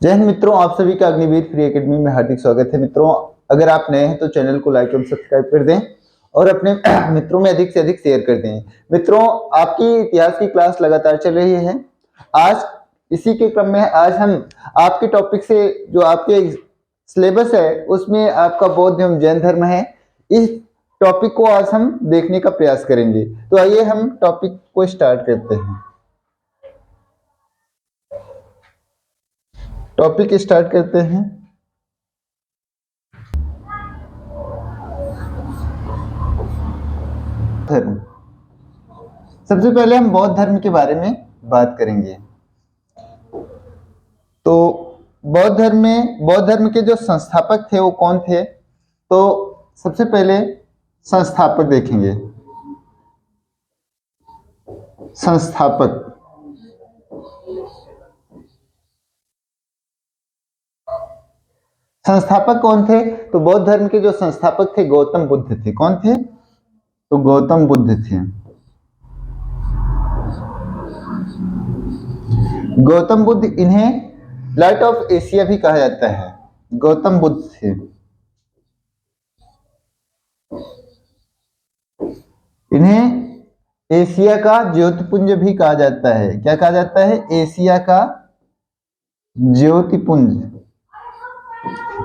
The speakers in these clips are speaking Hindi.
जय हिंद मित्रों, आप सभी का अग्निवीर फ्री एकेडमी में हार्दिक स्वागत है। मित्रों, अगर आप नए हैं तो चैनल को लाइक एवं सब्सक्राइब कर दें और अपने मित्रों में अधिक से अधिक शेयर कर दें। मित्रों, आपकी इतिहास की क्लास लगातार चल रही है। आज इसी के क्रम में आज हम आपके टॉपिक से जो आपके सिलेबस है उसमें आपका बौद्ध एवं जैन धर्म है, इस टॉपिक को आज हम देखने का प्रयास करेंगे। तो आइए हम टॉपिक को स्टार्ट करते हैं। टॉपिक स्टार्ट करते हैं। धर्म, सबसे पहले हम बौद्ध धर्म के बारे में बात करेंगे। तो बौद्ध धर्म के जो संस्थापक थे वो कौन थे? तो सबसे पहले संस्थापक देखेंगे। संस्थापक कौन थे? तो बौद्ध धर्म के जो संस्थापक थे गौतम बुद्ध थे। कौन थे? तो गौतम बुद्ध थे। गौतम बुद्ध, इन्हें लाइट ऑफ एशिया भी कहा जाता है। गौतम बुद्ध थे। इन्हें एशिया का ज्योतिपुंज भी कहा जाता है। क्या कहा जाता है? एशिया का ज्योतिपुंज।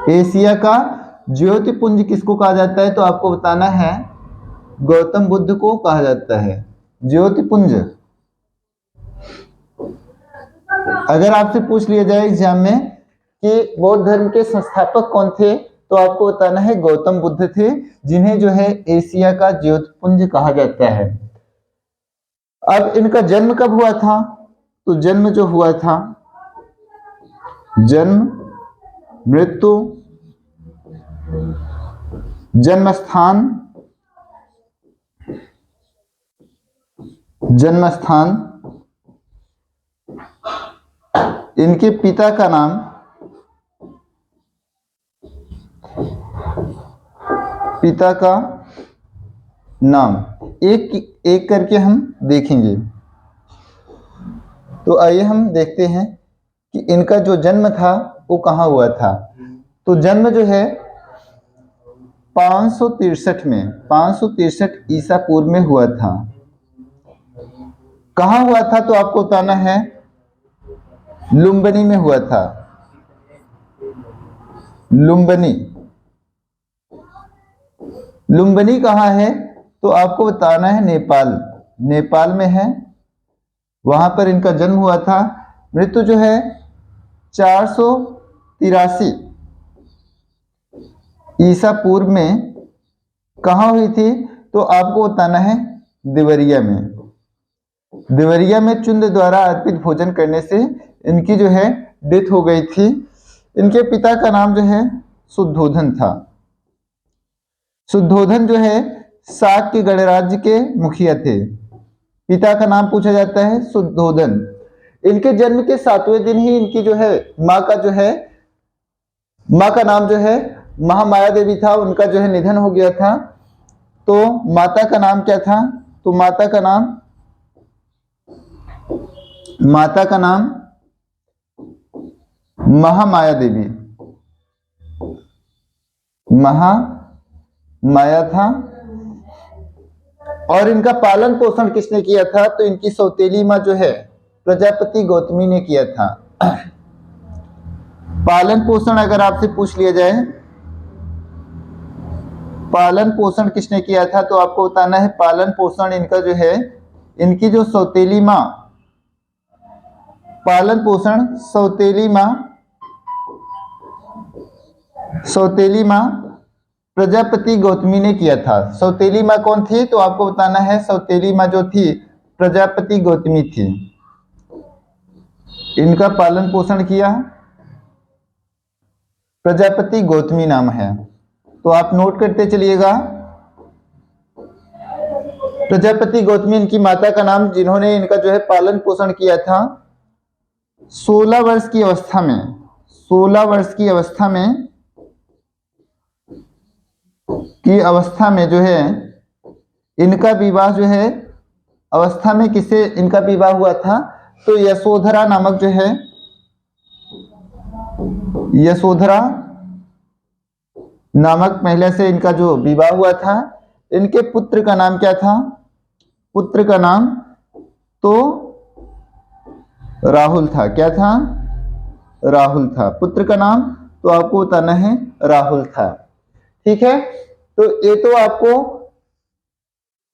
एशिया का ज्योतिपुंज किसको कहा जाता है? तो आपको बताना है, गौतम बुद्ध को कहा जाता है ज्योतिपुंज। अगर आपसे पूछ लिया जाए एग्जाम में कि बौद्ध धर्म के संस्थापक कौन थे, तो आपको बताना है गौतम बुद्ध थे, जिन्हें जो है एशिया का ज्योतिपुंज कहा जाता है। अब इनका जन्म कब हुआ था? तो जन्म जो हुआ था, जन्म, मृत्यु, जन्मस्थान, इनके पिता का नाम एक एक करके हम देखेंगे। तो आइए हम देखते हैं कि इनका जो जन्म था वो कहाँ हुआ था। तो जन्म जो है 563 ईसा पूर्व में हुआ था। कहाँ हुआ था? तो आपको बताना है लुम्बिनी में हुआ था। लुम्बिनी कहाँ है? तो आपको बताना है नेपाल में है। वहां पर इनका जन्म हुआ था। मृत्यु जो है 483 ईसा पूर्व में कहाँ हुई थी? तो आपको बताना है देवरिया में चुंद द्वारा अर्पित भोजन करने से इनकी जो है डेथ हो गई थी। इनके पिता का नाम जो है शुद्धोधन था। शुद्धोधन जो है शाक्य गणराज्य के मुखिया थे। पिता का नाम पूछा जाता है शुद्धोधन। इनके जन्म के 7वें दिन ही इनकी जो है माँ का नाम जो है महामाया देवी था। उनका जो है निधन हो गया था। तो माता का नाम क्या था? तो माता का नाम महामाया देवी, महामाया था। और इनका पालन पोषण किसने किया था? तो इनकी सौतेली माँ जो है प्रजापति गौतमी ने किया था। पालन पोषण अगर आपसे पूछ लिया जाए, पालन पोषण किसने किया था? तो आपको बताना है पालन पोषण इनका जो है, इनकी जो सौतेली माँ, पालन पोषण सौतेली माँ प्रजापति गौतमी ने किया था। सौतेली माँ कौन थी? तो आपको बताना है सौतेली माँ जो थी प्रजापति गौतमी थी। इनका पालन पोषण किया प्रजापति गौतमी नाम है। तो आप नोट करते चलिएगा। प्रजापति गौतमी इनकी माता का नाम, जिन्होंने इनका जो है पालन पोषण किया था। 16 वर्ष की अवस्था में जो है इनका विवाह जो है अवस्था में इनका विवाह हुआ था? तो यशोधरा नामक जो है यशोधरा नामक महिला से इनका जो विवाह हुआ था। इनके पुत्र का नाम क्या था? पुत्र का नाम तो राहुल था। क्या था? राहुल था। पुत्र का नाम तो आपको बताना है राहुल था। ठीक है, तो ये तो आपको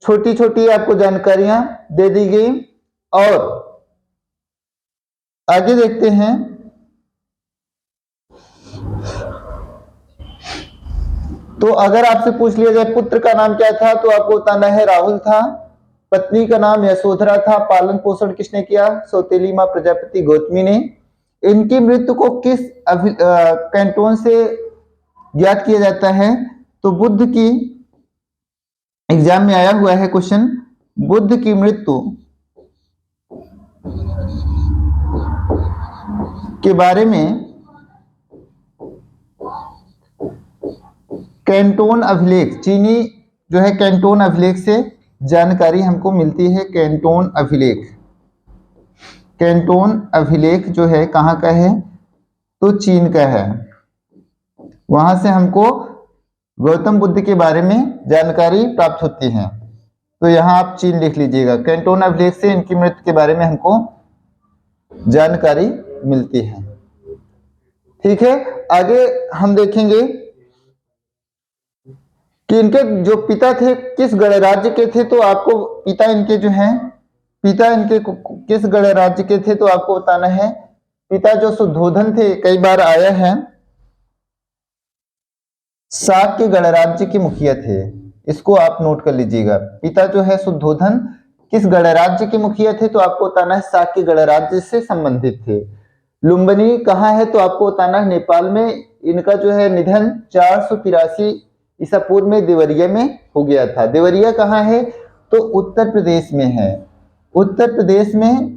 छोटी छोटी आपको जानकारियां दे दी गई। और आगे देखते हैं। तो अगर आपसे पूछ लिया जाए पुत्र का नाम क्या था, तो आपको बताना है राहुल था। पत्नी का नाम यशोधरा था। पालन पोषण किसने किया? सौतेली मां प्रजापति गौतमी ने। इनकी मृत्यु को किस कैंटोन से ज्ञात किया जाता है? तो बुद्ध की एग्जाम में आया हुआ है क्वेश्चन, बुद्ध की मृत्यु के बारे में कैंटोन अभिलेख, चीनी जो है कैंटोन अभिलेख से जानकारी हमको मिलती है। कैंटोन अभिलेख, कैंटोन अभिलेख जो है कहाँ का है? तो चीन का है। वहां से हमको गौतम बुद्ध के बारे में जानकारी प्राप्त होती है। तो यहाँ आप चीन लिख लीजिएगा। कैंटोन अभिलेख से इनकी मृत्यु के बारे में हमको जानकारी मिलती है। ठीक है, आगे हम देखेंगे कि इनके जो पिता थे किस गणराज्य के थे। तो आपको पिता इनके जो हैं, पिता इनके किस गणराज्य के थे, तो आपको बताना है। पिता जो शुद्धोधन थे, कई बार आया है, शाक्य गणराज्य के मुखिया थे। इसको आप नोट कर लीजिएगा। पिता जो है शुद्धोधन किस गणराज्य के मुखिया थे, तो आपको बताना है शाक्य गणराज्य से संबंधित थे। लुम्बिनी कहाँ है, तो आपको बताना है नेपाल में। इनका जो है निधन 483 ईसा पूर्व में देवरिया में हो गया था। देवरिया कहाँ है, तो उत्तर प्रदेश में है। उत्तर प्रदेश में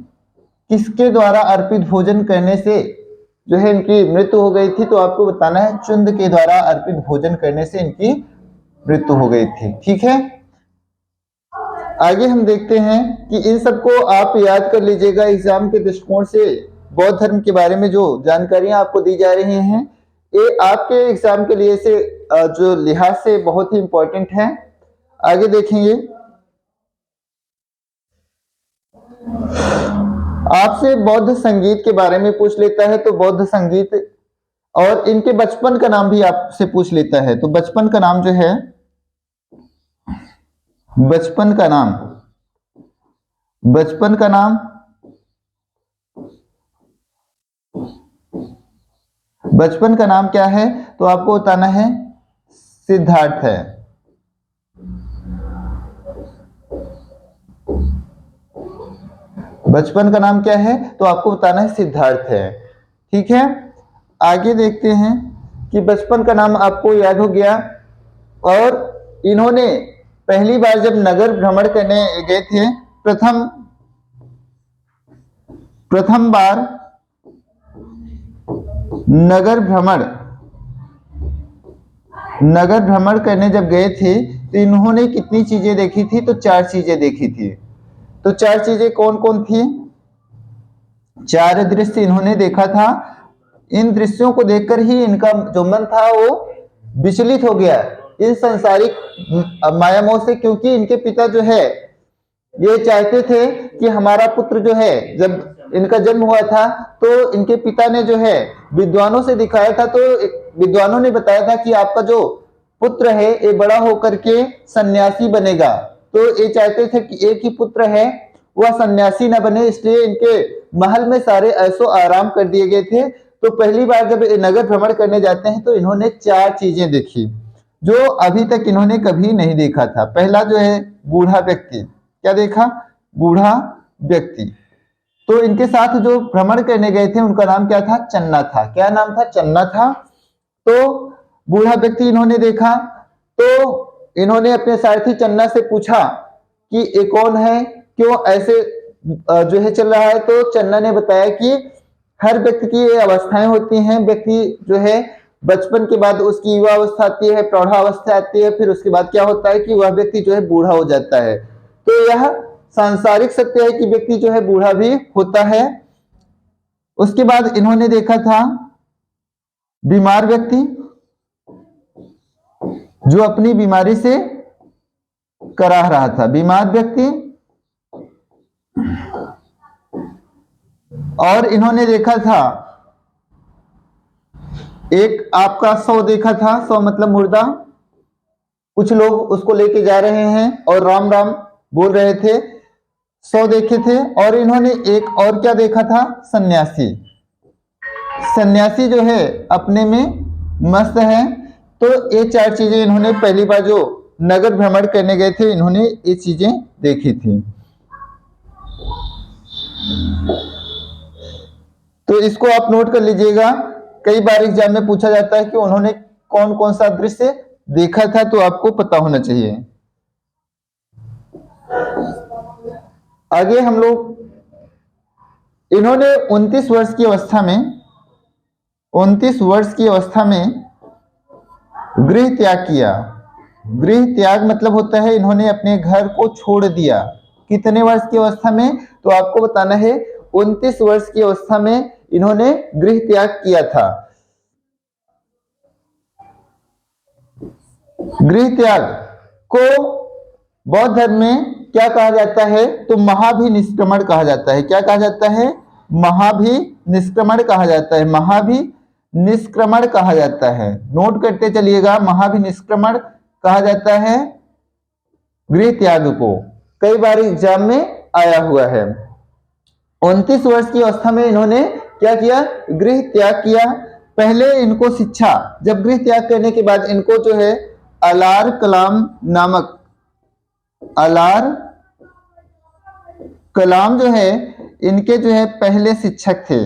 किसके द्वारा अर्पित भोजन करने से जो है इनकी मृत्यु हो गई थी, तो आपको बताना है चुंद के द्वारा अर्पित भोजन करने से इनकी मृत्यु हो गई थी। ठीक है, आगे हम देखते हैं कि इन सबको आप याद कर लीजिएगा। एग्जाम के दृष्टिकोण से बौद्ध धर्म के बारे में जो जानकारियां आपको दी जा रही हैं, ये आपके एग्जाम के लिए से जो लिहाज से बहुत ही इंपॉर्टेंट है। आगे देखेंगे, आपसे बौद्ध संगीत के बारे में पूछ लेता है। तो बौद्ध संगीत और इनके बचपन का नाम भी आपसे पूछ लेता है। तो बचपन का नाम जो है, बचपन का नाम, बचपन का नाम, बचपन का नाम क्या है, तो आपको बताना है सिद्धार्थ है। बचपन का नाम क्या है, तो आपको बताना है सिद्धार्थ है। ठीक है, आगे देखते हैं कि बचपन का नाम आपको याद हो गया। और इन्होंने पहली बार जब नगर भ्रमण करने गए थे, प्रथम बार नगर भ्रमण करने जब गए थे, तो इन्होंने कितनी चीजें देखी थी, तो 4 चीजें देखी थी। तो 4 चीजें कौन कौन थी? 4 दृश्य इन्होंने देखा था। इन दृश्यों को देखकर ही इनका जो मन था वो विचलित हो गया इन संसारिक माया मोह से, क्योंकि इनके पिता जो है ये चाहते थे कि हमारा पुत्र जो है, जब इनका जन्म हुआ था तो इनके पिता ने जो है विद्वानों से दिखाया था। तो विद्वानों ने बताया था कि आपका जो पुत्र है ये बड़ा होकर के सन्यासी बनेगा। तो ये चाहते थे कि एक ही पुत्र है वह सन्यासी न बने, इसलिए इनके महल में सारे ऐसो आराम कर दिए गए थे। तो पहली बार जब नगर भ्रमण करने जाते हैं तो इन्होंने 4 चीजें देखी जो अभी तक इन्होंने कभी नहीं देखा था। पहला जो है बूढ़ा व्यक्ति। क्या देखा? बूढ़ा व्यक्ति। तो इनके साथ जो भ्रमण करने गए थे उनका नाम क्या था? चन्ना था। क्या नाम था? चन्ना था। तो बूढ़ा व्यक्ति इन्होंने देखा। तो इन्होंने अपने सारथी चन्ना से पूछा कि ये कौन है, क्यों ऐसे जो है चल रहा है। तो चन्ना ने बताया कि हर व्यक्ति की ये अवस्थाएं होती हैं। व्यक्ति जो है बचपन के बाद उसकी युवा अवस्था आती है, प्रौढ़ावस्था आती है, फिर उसके बाद क्या होता है कि वह व्यक्ति जो है बूढ़ा हो जाता है। तो यह सांसारिक सत्य है कि व्यक्ति जो है बूढ़ा भी होता है। उसके बाद इन्होंने देखा था बीमार व्यक्ति जो अपनी बीमारी से कराह रहा था, बीमार व्यक्ति। और इन्होंने देखा था एक आपका शव देखा था, शव मतलब मुर्दा, कुछ लोग उसको लेके जा रहे हैं और राम राम बोल रहे थे, शव देखे थे। और इन्होंने एक और क्या देखा था, सन्यासी। सन्यासी जो है अपने में मस्त है। तो ये चार चीजें इन्होंने पहली बार जो नगर भ्रमण करने गए थे, इन्होंने ये चीजें देखी थी। तो इसको आप नोट कर लीजिएगा, कई बार एग्जाम में पूछा जाता है कि उन्होंने कौन कौन सा दृश्य देखा था, तो आपको पता होना चाहिए। आगे हम लोग, इन्होंने 29 वर्ष की अवस्था में 29 वर्ष की अवस्था में गृह त्याग किया। गृह त्याग मतलब होता है इन्होंने अपने घर को छोड़ दिया। कितने वर्ष की अवस्था में, तो आपको बताना है 29 वर्ष की अवस्था में इन्होंने गृह त्याग किया था। गृह त्याग को बौद्ध धर्म में क्या कहा जाता है, तो महाभिनिष्क्रमण कहा जाता है। क्या कहा जाता है, महाभिनिष्क्रमण कहा जाता है। महाभिनिष्क्रमण कहा जाता है, नोट करते चलिएगा, महाभिनिष्क्रमण कहा जाता है गृह त्याग को। कई बार एग्जाम में आया हुआ है। 29 वर्ष की अवस्था में इन्होंने क्या किया, गृह त्याग किया। पहले इनको शिक्षा, जब गृह त्याग करने के बाद इनको जो है अलार कलाम नामक, अलार कलाम जो है इनके जो है पहले शिक्षक थे।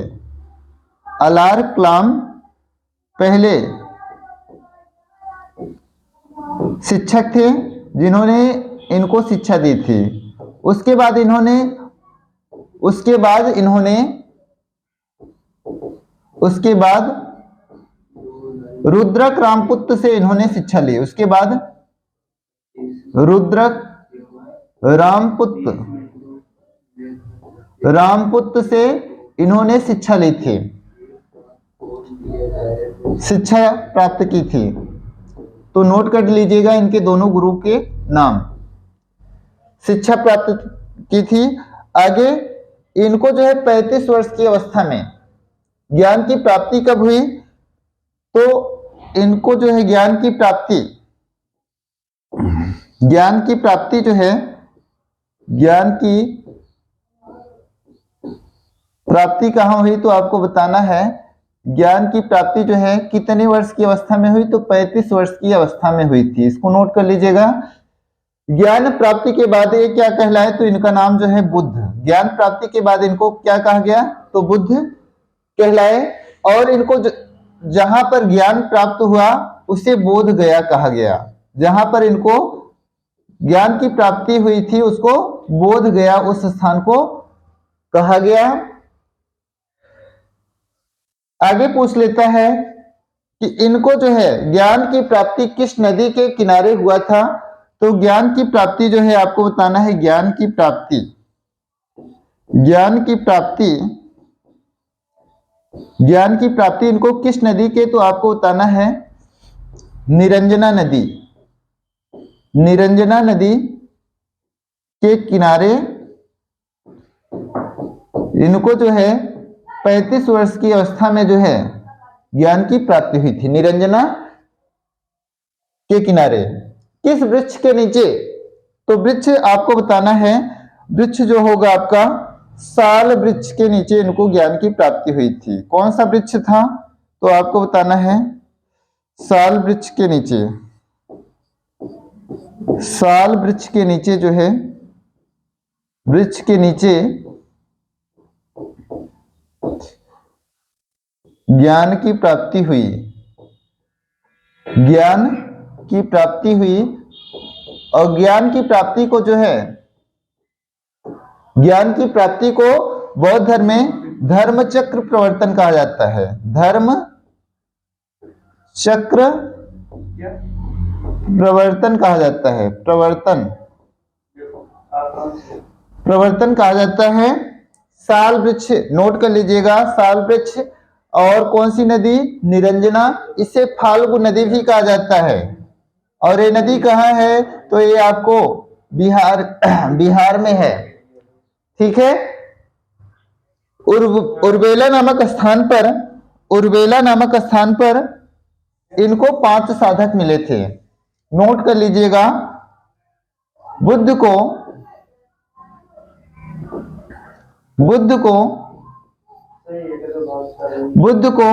अलार कलाम पहले शिक्षक थे जिन्होंने इनको शिक्षा दी थी। उसके बाद इन्होंने रुद्रक रामपुत्र से इन्होंने शिक्षा ली। उसके बाद रुद्रक रामपुत्र से इन्होंने शिक्षा ली थी, शिक्षा प्राप्त की थी। तो नोट कर लीजिएगा इनके दोनों गुरु के नाम, शिक्षा प्राप्त की थी। आगे इनको जो है 35 वर्ष की अवस्था में ज्ञान की प्राप्ति कब हुई, तो इनको जो है ज्ञान की प्राप्ति जो है, ज्ञान की प्राप्ति कहां हुई, तो आपको बताना है। ज्ञान की प्राप्ति जो है कितने वर्ष की अवस्था में हुई, तो 35 वर्ष की अवस्था में हुई थी। इसको नोट कर लीजिएगा। ज्ञान प्राप्ति के बाद ये क्या कहलाए, तो इनका नाम जो है बुद्ध। ज्ञान प्राप्ति के बाद इनको क्या कहा गया, तो बुद्ध कहलाए। और इनको जहां पर ज्ञान प्राप्त हुआ उसे बोध गया कहा गया। जहां पर इनको ज्ञान की प्राप्ति हुई थी उसको बोध गया, उस स्थान को कहा गया। आगे पूछ लेता है कि इनको जो है ज्ञान की प्राप्ति किस नदी के किनारे हुआ था, तो ज्ञान की प्राप्ति जो है आपको बताना है। ज्ञान की प्राप्ति इनको किस नदी के, तो आपको बताना है निरंजना नदी के किनारे इनको जो है 35 वर्ष की अवस्था में जो है ज्ञान की प्राप्ति हुई थी। निरंजना के किनारे किस वृक्ष के नीचे, तो वृक्ष आपको बताना है, वृक्ष जो होगा आपका साल वृक्ष के नीचे इनको ज्ञान की प्राप्ति हुई थी। कौन सा वृक्ष था, तो आपको बताना है साल वृक्ष के नीचे। साल वृक्ष के नीचे जो है, वृक्ष के नीचे ज्ञान की प्राप्ति हुई, ज्ञान की प्राप्ति हुई। और ज्ञान की प्राप्ति को जो है, ज्ञान की प्राप्ति को बौद्ध धर्म में धर्म चक्र प्रवर्तन कहा जाता है। धर्म चक्र प्रवर्तन कहा जाता है। प्रवर्तन कहा जाता है। साल वृक्ष नोट कर लीजिएगा, साल वृक्ष और कौन सी नदी? निरंजना। इसे फाल्गु नदी भी कहा जाता है। और ये नदी कहाँ है? तो ये आपको बिहार बिहार में है। ठीक है। उर्वेला नामक स्थान पर, उर्वेला नामक स्थान पर इनको 5 साधक मिले थे। नोट कर लीजिएगा। बुद्ध को बुद्ध को बुद्ध को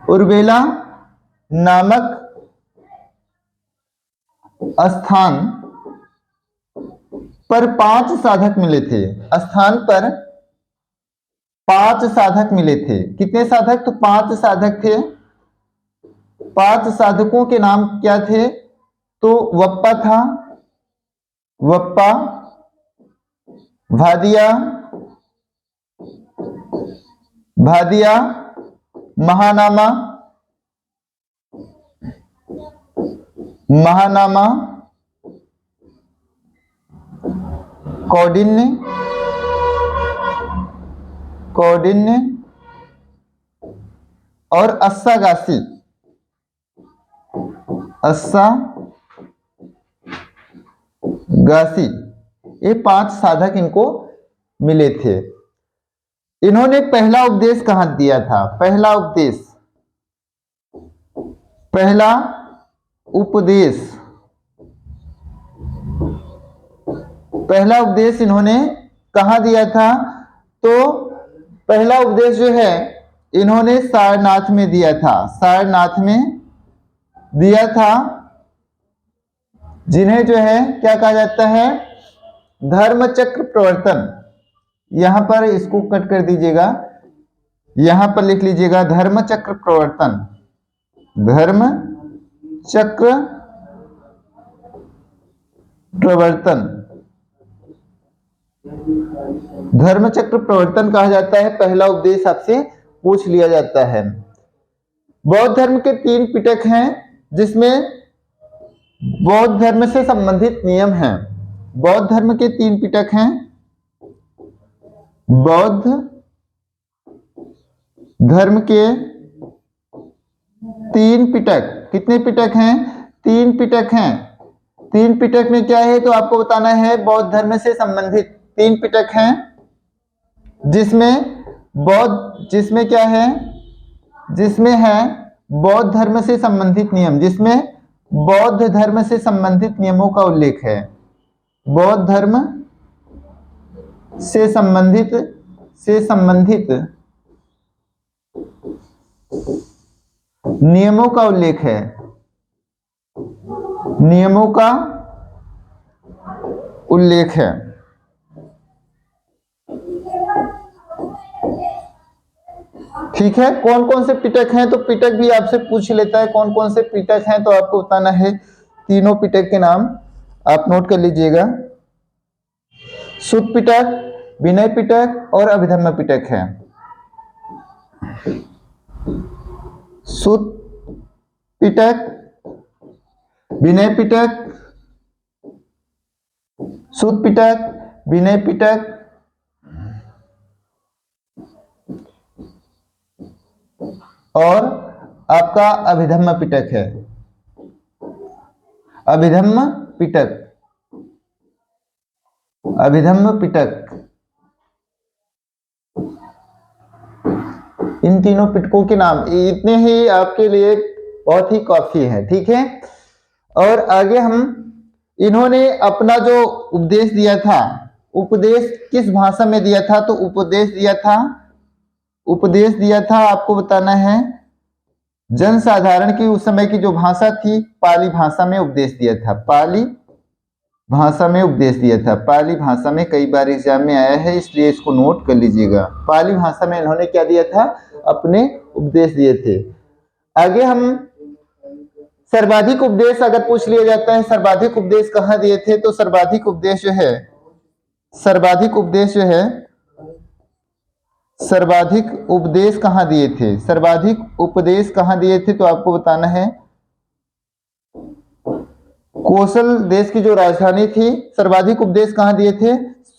उरुबेला नामक स्थान पर 5 साधक मिले थे। स्थान पर 5 साधक मिले थे। कितने साधक? तो 5 साधक थे। 5 साधकों के नाम क्या थे? तो वप्पा था, वप्पा, भादिया, महानामा, कौडिन्य और अस्सागासी। ये 5 साधक इनको मिले थे। इन्होंने पहला उपदेश कहां दिया था? पहला उपदेश इन्होंने कहां दिया था? तो पहला उपदेश जो है इन्होंने सारनाथ में दिया था। सारनाथ में दिया था, जिन्हें जो है क्या कहा जाता है? धर्मचक्र प्रवर्तन। यहां पर इसको कट कर दीजिएगा, यहां पर लिख लीजिएगा धर्मचक्र प्रवर्तन। धर्मचक्र प्रवर्तन कहा जाता है। पहला उपदेश आपसे पूछ लिया जाता है। बौद्ध धर्म के 3 पिटक हैं, जिसमें बौद्ध धर्म से संबंधित नियम हैं। बौद्ध धर्म के 3 पिटक हैं। बौद्ध धर्म के 3 पिटक। कितने पिटक हैं? 3 पिटक हैं। 3 पिटक में क्या है? तो आपको बताना है बौद्ध धर्म से संबंधित 3 पिटक हैं, जिसमें क्या है? जिसमें है बौद्ध धर्म से संबंधित नियम, जिसमें बौद्ध धर्म से संबंधित नियमों का उल्लेख है। बौद्ध धर्म से संबंधित नियमों का उल्लेख है। नियमों का उल्लेख है। ठीक है। कौन कौन से पिटक हैं? तो पिटक भी आपसे पूछ लेता है कौन कौन से पिटक हैं, तो आपको बताना है। तीनों पिटक के नाम आप नोट कर लीजिएगा। सुत पिटक, विनय पिटक और अभिधम्म पिटक है। सुत पिटक, विनय पिटक, सुत पिटक, विनय पिटक और आपका अभिधम्म पिटक है। अभिधम्म पिटक, अभिधम्म पिटक। इन तीनों पिटकों के नाम इतने ही आपके लिए बहुत ही काफी है। ठीक है। और आगे हम, इन्होंने अपना जो उपदेश दिया था, उपदेश किस भाषा में दिया था? तो उपदेश दिया था आपको बताना है जनसाधारण की उस समय की जो भाषा थी, पाली भाषा में उपदेश दिया था। पाली भाषा में उपदेश दिया था। पाली भाषा में कई बार एग्जाम में आया है, इसलिए इसको नोट कर लीजिएगा। पाली भाषा में इन्होंने क्या दिया था? अपने उपदेश दिए थे। आगे हम सर्वाधिक उपदेश अगर पूछ लिया जाता है, सर्वाधिक उपदेश कहाँ दिए थे? तो सर्वाधिक उपदेश जो है सर्वाधिक उपदेश कहाँ दिए थे? सर्वाधिक उपदेश कहाँ दिए थे? तो आपको बताना है कौशल देश की जो राजधानी थी, सर्वाधिक उपदेश कहाँ दिए थे?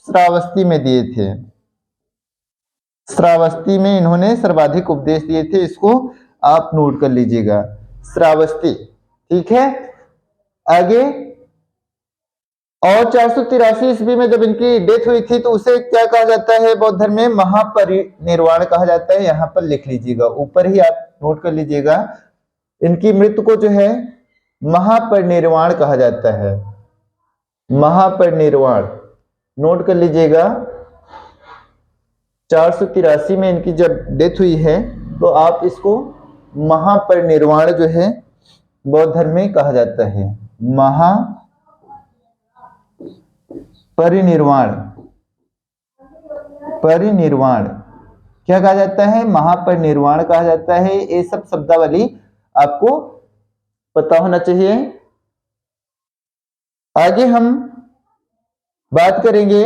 श्रावस्ती में दिए थे। श्रावस्ती में इन्होंने सर्वाधिक उपदेश दिए थे, इसको आप नोट कर लीजिएगा, श्रावस्ती। ठीक है, आगे। और 483 ईस्वी में जब इनकी डेथ हुई थी तो उसे क्या कहा जाता है बौद्ध धर्म में? महापरिनिर्वाण कहा जाता है। यहां पर लिख लीजिएगा, ऊपर ही आप नोट कर लीजिएगा, इनकी मृत्यु को जो है महापरिनिर्वाण कहा जाता है। महापरिनिर्वाण नोट कर लीजिएगा। 483 में इनकी जब डेथ हुई है तो आप इसको महापरिनिर्वाण जो है बौद्ध धर्म में कहा जाता है। महापरिनिर्वाण, परिनिर्वाण क्या कहा जाता है? महापरिनिर्वाण कहा जाता है। ये सब शब्दावली आपको पता होना चाहिए। आगे हम बात करेंगे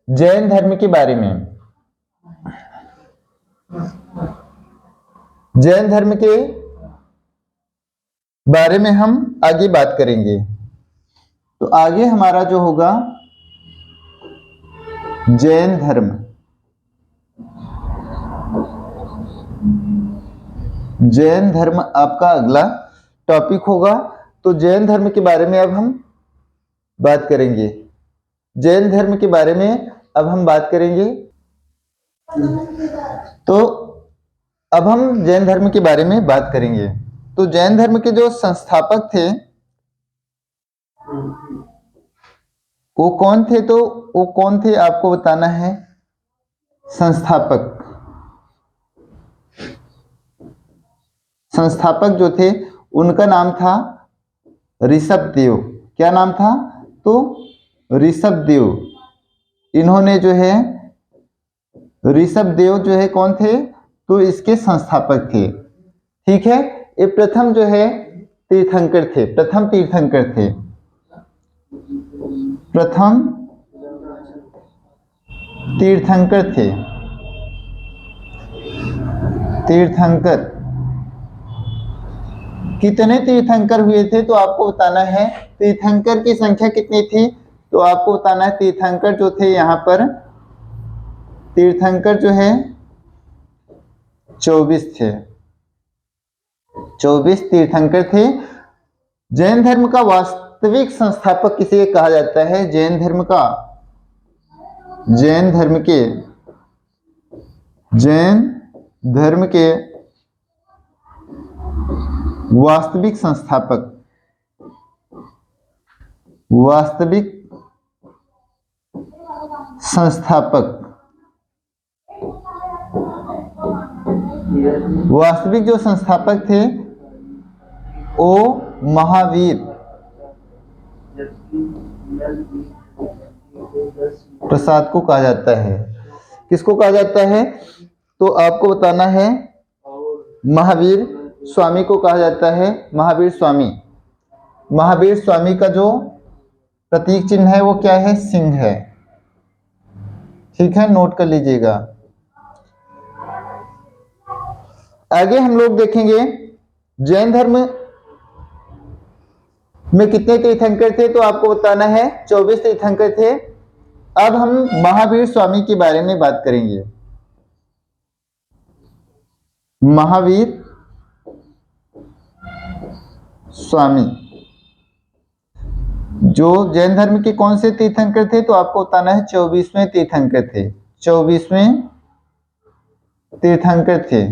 जैन धर्म के बारे में। जैन धर्म के बारे में हम आगे बात करेंगे। तो आगे हमारा जो होगा जैन धर्म। जैन धर्म आपका अगला टॉपिक होगा। तो जैन धर्म के बारे में अब हम बात करेंगे। जैन धर्म के बारे में अब हम बात करेंगे। तो अब हम जैन धर्म के बारे में बात करेंगे। तो जैन धर्म के जो संस्थापक थे वो कौन थे? तो वो कौन थे आपको बताना है। संस्थापक, संस्थापक जो थे उनका नाम था ऋषभदेव। क्या नाम था? तो ऋषभदेव। इन्होंने जो है ऋषभदेव जो है कौन थे? तो इसके संस्थापक थे। ठीक है, ये प्रथम जो है तीर्थंकर थे, प्रथम तीर्थंकर थे, प्रथम तीर्थंकर थे। तीर्थंकर कितने तीर्थंकर हुए थे? तो आपको बताना है तीर्थंकर की संख्या कितनी थी। तो आपको बताना है तीर्थंकर जो थे यहाँ पर, तीर्थंकर जो है 24 थे। 24 तीर्थंकर थे। जैन धर्म का वास्तविक संस्थापक किसे कहा जाता है? जैन धर्म का, जैन धर्म के, जैन धर्म के वास्तविक संस्थापक, वास्तविक संस्थापक, वास्तविक जो संस्थापक थे वो महावीर प्रसाद को कहा जाता है। किसको कहा जाता है? तो आपको बताना है महावीर स्वामी को कहा जाता है। महावीर स्वामी, महावीर स्वामी का जो प्रतीक चिन्ह है वो क्या है? सिंह है। ठीक है, नोट कर लीजिएगा। आगे हम लोग देखेंगे जैन धर्म में कितने तीर्थंकर थे। तो आपको बताना है 24 तीर्थंकर थे। अब हम महावीर स्वामी के बारे में बात करेंगे। महावीर स्वामी जो जैन धर्म के कौन से तीर्थंकर थे? तो आपको बताना है 24वें तीर्थंकर थे। 24वें तीर्थंकर थे।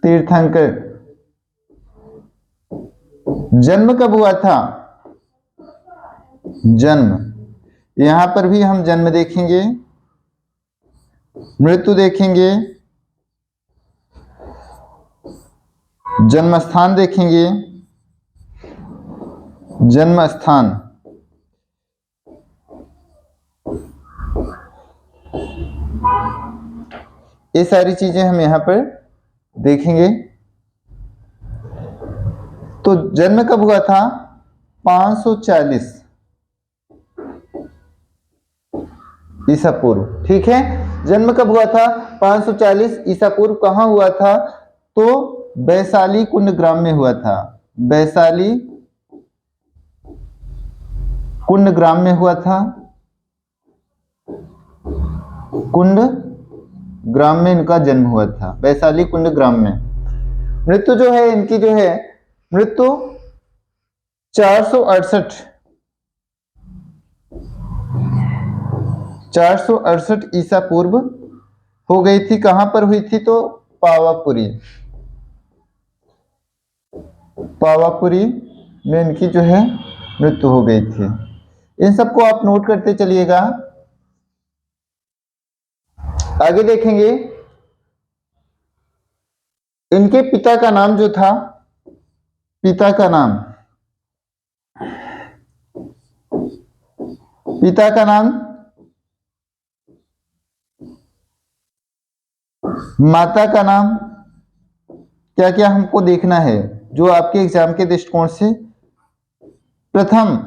तीर्थंकर जन्म कब हुआ था? जन्म, यहां पर भी हम जन्म देखेंगे, मृत्यु देखेंगे, जन्म स्थान देखेंगे। जन्म स्थान, ये सारी चीजें हम यहां पर देखेंगे। तो जन्म कब हुआ था? 540 ईसा पूर्व। ठीक है, जन्म कब हुआ था? 540 ईसा पूर्व। कहां हुआ था? तो वैशाली कुंड ग्राम में हुआ था। वैशाली कुंड ग्राम में हुआ था। कुंड ग्राम में इनका जन्म हुआ था, वैशाली कुंड ग्राम में। मृत्यु जो है इनकी जो है, मृत्यु 468 ईसा पूर्व हो गई थी। कहां पर हुई थी? तो पावापुरी, पावापुरी में इनकी जो है मृत्यु हो गई थी। इन सबको आप नोट करते चलिएगा। आगे देखेंगे, इनके पिता का नाम जो था, पिता का नाम, पिता का नाम, माता का नाम, क्या क्या हमको देखना है जो आपके एग्जाम के दृष्टिकोण से। प्रथम,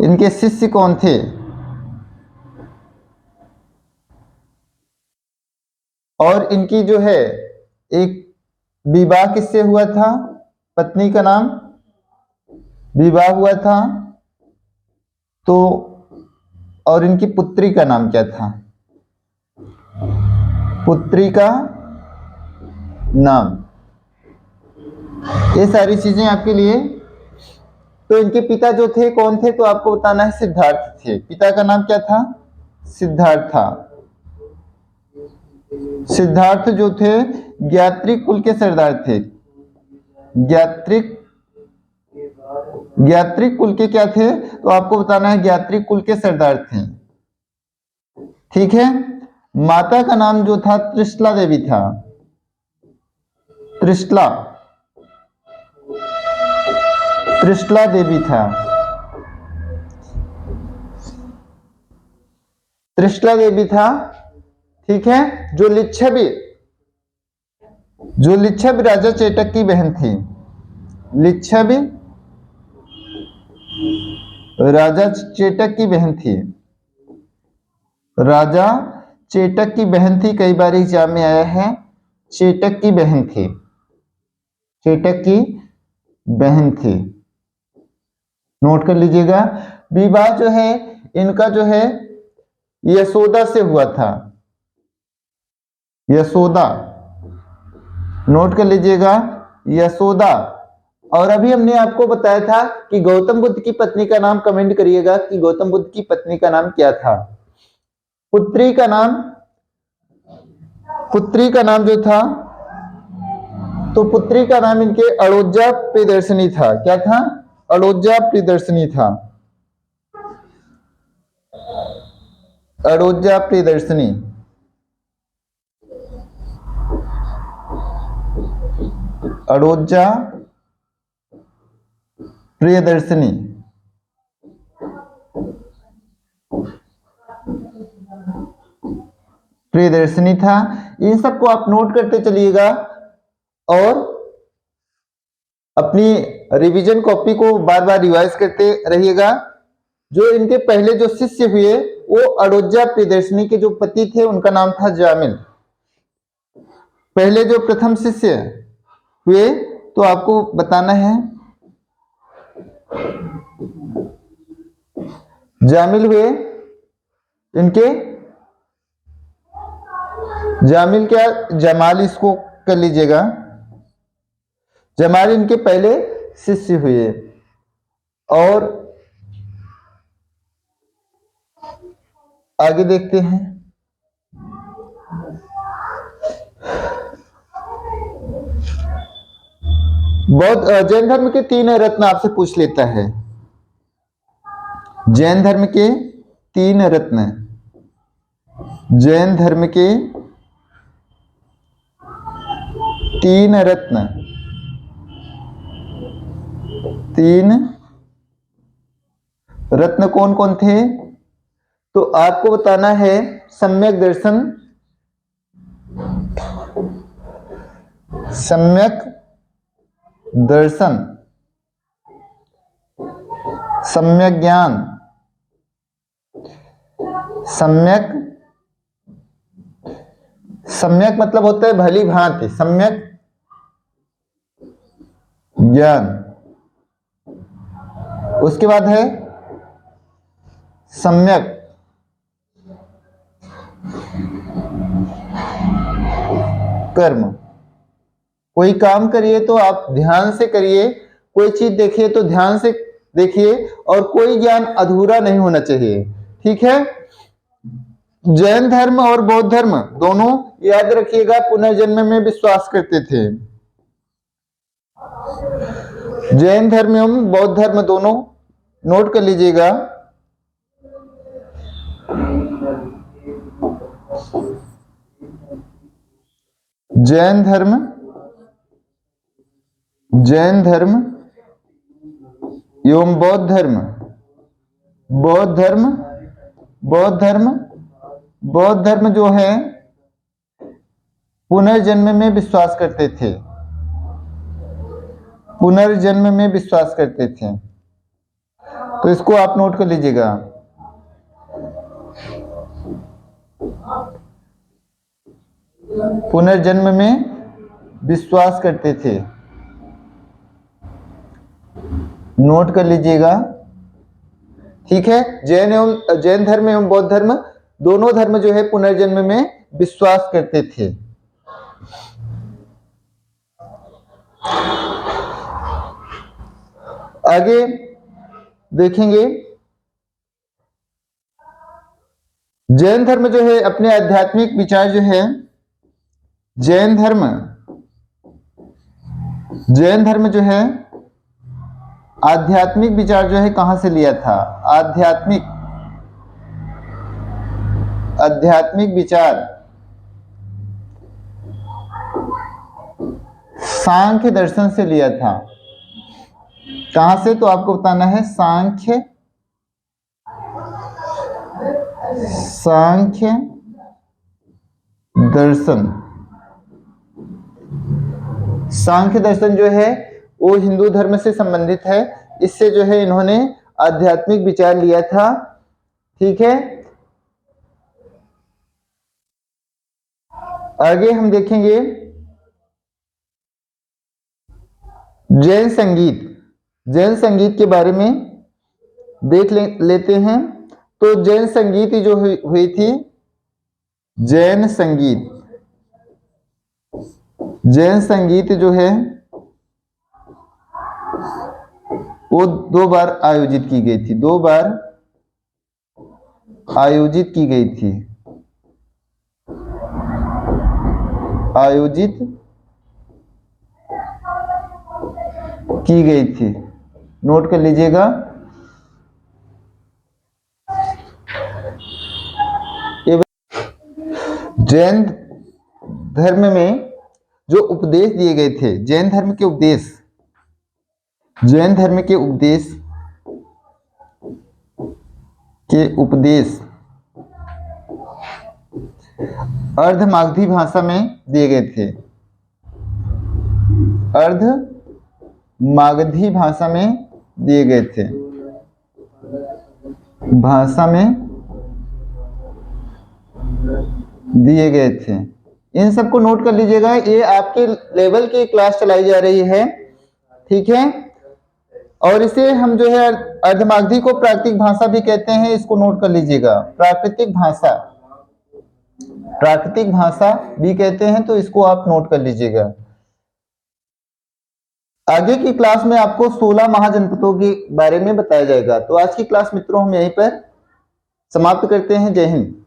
इनके शिष्य कौन थे? और इनकी जो है एक विवाह किससे हुआ था? पत्नी का नाम, विवाह हुआ था तो, और इनकी पुत्री का नाम क्या था? पुत्री का नाम। ये सारी चीजें आपके लिए। तो इनके पिता जो थे कौन थे? तो आपको बताना है सिद्धार्थ थे। पिता का नाम क्या था? सिद्धार्थ था। सिद्धार्थ जो थे ज्ञात्रिक कुल के सरदार थे। ज्ञात्रिक कुल के क्या थे? तो आपको बताना है ज्ञात्रिक कुल के सरदार थे। ठीक है। माता का नाम जो था त्रिशला देवी था। त्रिशला, त्रिशला देवी था। त्रिशला देवी था। ठीक है। जो लिच्छवी राजा चेटक की बहन थी। लिच्छवी राजा चेटक की बहन थी। राजा चेटक की बहन थी, कई बार एग्जाम में आया है। चेटक की बहन थी, चेटक की बहन थी, नोट कर लीजिएगा। विवाह जो है इनका जो है यशोदा से हुआ था। यशोदा, नोट कर लीजिएगा, यशोदा। और अभी हमने आपको बताया था कि गौतम बुद्ध की पत्नी का नाम, कमेंट करिएगा कि गौतम बुद्ध की पत्नी का नाम क्या था। पुत्री का नाम, पुत्री का नाम जो था, तो पुत्री का नाम इनके अड़ोजा प्रियदर्शनी था। क्या था? अड़ोजा प्रियदर्शनी था। अड़ोजा प्रियदर्शनी। अड़ोजा प्रियदर्शनी। प्रियदर्शनी था। इन सबको आप नोट करते चलिएगा और अपनी रिवीजन कॉपी को बार बार रिवाइज करते रहिएगा। जो इनके पहले जो शिष्य हुए वो अड़ोजा प्रियदर्शनी के जो पति थे उनका नाम था जामिल। पहले जो प्रथम शिष्य हुए तो आपको बताना है जामिल हुए इनके, जामिल क्या, जमाल इसको कर लीजिएगा। जमाल इनके पहले शिष्य हुए। और आगे देखते हैं। बौद्ध जैन धर्म के 3 रत्न आपसे पूछ लेता है। जैन धर्म के 3 रत्न, जैन धर्म के 3 रत्न, 3 रत्न कौन कौन थे? तो आपको बताना है सम्यक दर्शन, सम्यक दर्शन, सम्यक ज्ञान, सम्यक, सम्यक मतलब होता है भली भांति, सम्यक ज्ञान। उसके बाद है सम्यक कर्म। कोई काम करिए तो आप ध्यान से करिए, कोई चीज देखिए तो ध्यान से देखिए, और कोई ज्ञान अधूरा नहीं होना चाहिए। ठीक है। जैन धर्म और बौद्ध धर्म दोनों, याद रखिएगा, पुनर्जन्म में विश्वास करते थे। जैन धर्म एवं बौद्ध धर्म दोनों, नोट कर लीजिएगा। जैन धर्म एवं बौद्ध धर्म, बौद्ध धर्म जो है पुनर्जन्म में विश्वास करते थे, पुनर्जन्म में विश्वास करते थे। तो इसको आप नोट कर लीजिएगा। पुनर्जन्म में विश्वास करते थे, नोट कर लीजिएगा। ठीक है। जैन धर्म एवं बौद्ध धर्म दोनों धर्म जो है पुनर्जन्म में विश्वास करते थे। आगे देखेंगे, जैन धर्म जो है अपने आध्यात्मिक विचार जो है, जैन धर्म जो है आध्यात्मिक विचार जो है कहां से लिया था? आध्यात्मिक विचार सांख्य दर्शन से लिया था। कहां से? तो आपको बताना है सांख्य दर्शन। सांख्य दर्शन जो है वो हिंदू धर्म से संबंधित है। इससे जो है इन्होंने आध्यात्मिक विचार लिया था। ठीक है। आगे हम देखेंगे जैन संगीत के बारे में देख लेते हैं। तो जैन संगीत जो हुई थी, जैन संगीत जो है वो 2 बार आयोजित की गई थी, 2 बार आयोजित की गई थी, नोट कर लीजिएगा। जैन धर्म में जो उपदेश दिए गए थे, जैन धर्म के उपदेश अर्धमागधी भाषा में दिए गए थे, अर्धमागधी भाषा में दिए गए थे, इन सबको नोट कर लीजिएगा। ये आपके लेवल की क्लास चलाई जा रही है। ठीक है। और इसे हम जो है अर्धमागधी को प्राकृतिक भाषा भी कहते हैं, इसको नोट कर लीजिएगा। प्राकृतिक भाषा भी कहते हैं, तो इसको आप नोट कर लीजिएगा। आगे की क्लास में आपको 16 महाजनपदों के बारे में बताया जाएगा। तो आज की क्लास मित्रों हम यहीं पर समाप्त करते हैं। जय हिंद।